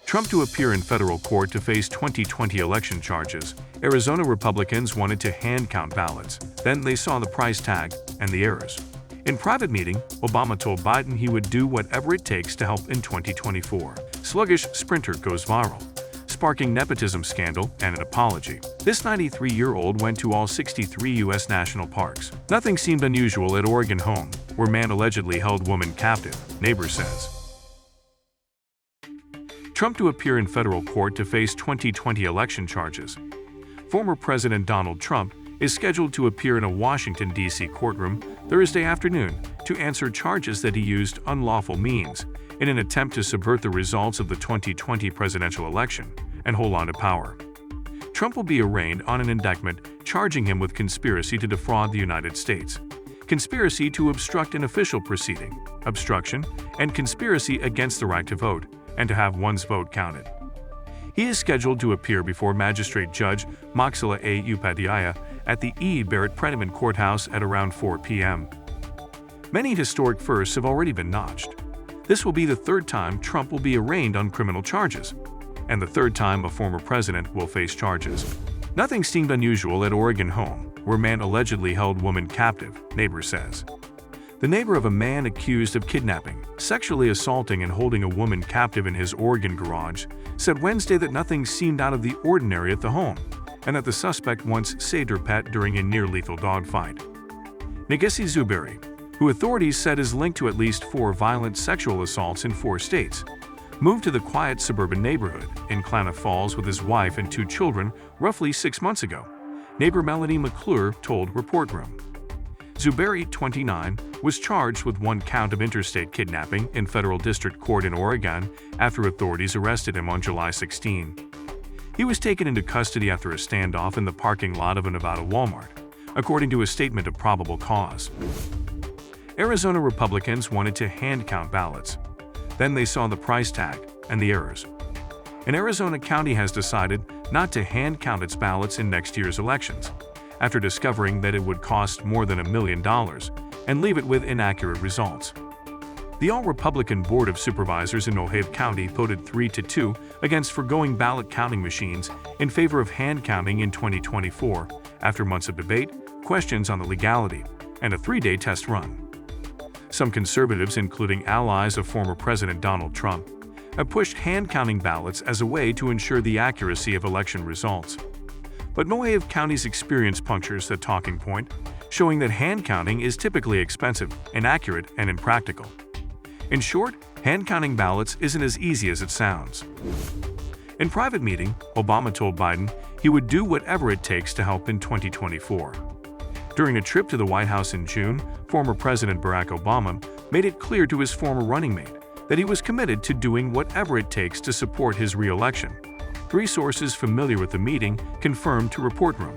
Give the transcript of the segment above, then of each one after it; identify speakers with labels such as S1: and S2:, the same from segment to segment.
S1: Trump to appear in federal court to face 2020 election charges. Arizona Republicans wanted to hand-count ballots. Then they saw the price tag and the errors. In private meeting, Obama told Biden he would do whatever it takes to help in 2024. Sluggish sprinter goes viral, sparking nepotism scandal and an apology. This 93-year-old went to all 63 U.S. national parks. Nothing seemed unusual at Oregon home, where man allegedly held woman captive, neighbor says. Trump to appear in federal court to face 2020 election charges. Former President Donald Trump is scheduled to appear in a Washington, D.C. courtroom Thursday afternoon to answer charges that he used unlawful means in an attempt to subvert the results of the 2020 presidential election and hold on to power. Trump will be arraigned on an indictment charging him with conspiracy to defraud the United States, conspiracy to obstruct an official proceeding, obstruction, and conspiracy against the right to vote and to have one's vote counted. He is scheduled to appear before Magistrate Judge Maxila A. Upadhyaya at the E. Barrett Prettyman Courthouse at around 4 p.m. Many historic firsts have already been notched. This will be the third time Trump will be arraigned on criminal charges, and the third time a former president will face charges. Nothing seemed unusual at Oregon home, where man allegedly held woman captive, neighbor says. The neighbor of a man accused of kidnapping, sexually assaulting and holding a woman captive in his Oregon garage said Wednesday that nothing seemed out of the ordinary at the home and that the suspect once saved her pet during a near-lethal dogfight. Nepotism Zuberi, who authorities said is linked to at least 4 violent sexual assaults in 4 states, moved to the quiet suburban neighborhood in Klamath Falls with his wife and 2 children roughly 6 months ago, neighbor Melanie McClure told Report Room. Zuberi, 29, was charged with 1 count of interstate kidnapping in federal district court in Oregon after authorities arrested him on July 16. He was taken into custody after a standoff in the parking lot of a Nevada Walmart, according to a statement of probable cause. Arizona Republicans wanted to hand-count ballots. Then they saw the price tag and the errors. An Arizona county has decided not to hand-count its ballots in next year's elections, after discovering that it would cost more than $1 million and leave it with inaccurate results. The All-Republican Board of Supervisors in Ojai County voted 3-2 against foregoing ballot counting machines in favor of hand counting in 2024 after months of debate, questions on the legality, and a 3-day test run. Some conservatives, including allies of former President Donald Trump, have pushed hand-counting ballots as a way to ensure the accuracy of election results. But Ojai County's experience punctures the talking point, showing that hand-counting is typically expensive, inaccurate, and impractical. In short, hand-counting ballots isn't as easy as it sounds. In private meeting, Obama told Biden he would do whatever it takes to help in 2024. During a trip to the White House in June, former President Barack Obama made it clear to his former running mate that he was committed to doing whatever it takes to support his re-election. 3 sources familiar with the meeting confirmed to Report Room.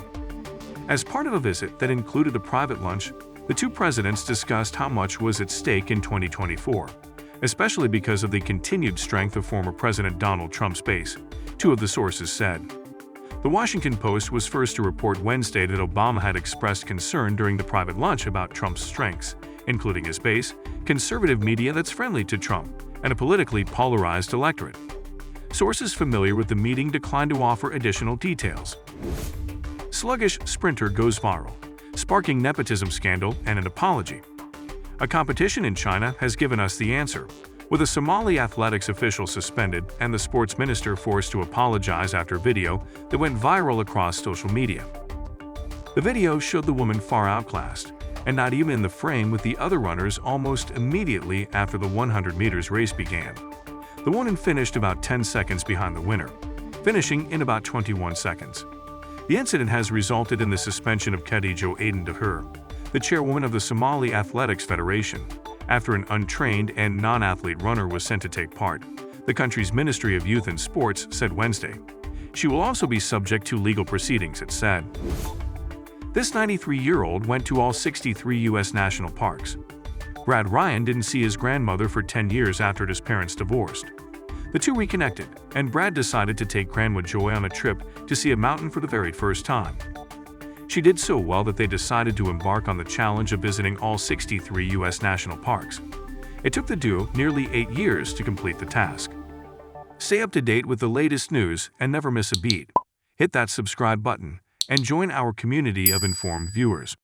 S1: As part of a visit that included a private lunch, the 2 presidents discussed how much was at stake in 2024, especially because of the continued strength of former President Donald Trump's base, 2 of the sources said. The Washington Post was first to report Wednesday that Obama had expressed concern during the private lunch about Trump's strengths, including his base, conservative media that's friendly to Trump, and a politically polarized electorate. Sources familiar with the meeting declined to offer additional details. Sluggish sprinter goes viral, sparking nepotism scandal and an apology. A competition in China has given us the answer, with a Somali athletics official suspended and the sports minister forced to apologize after video that went viral across social media. The video showed the woman far outclassed, and not even in the frame with the other runners almost immediately after the 100 meters race began. The woman finished about 10 seconds behind the winner, finishing in about 21 seconds. The incident has resulted in the suspension of Khadija Aden Dahir, the chairwoman of the Somali Athletics Federation, after an untrained and non-athlete runner was sent to take part, the country's Ministry of Youth and Sports said Wednesday. She will also be subject to legal proceedings, it said. This 93-year-old went to all 63 U.S. national parks. Brad Ryan didn't see his grandmother for 10 years after his parents divorced. The 2 reconnected, and Brad decided to take Grandma Joy on a trip to see a mountain for the very first time. She did so well that they decided to embark on the challenge of visiting all 63 U.S. national parks. It took the duo nearly 8 years to complete the task. Stay up to date with the latest news and never miss a beat. Hit that subscribe button and join our community of informed viewers.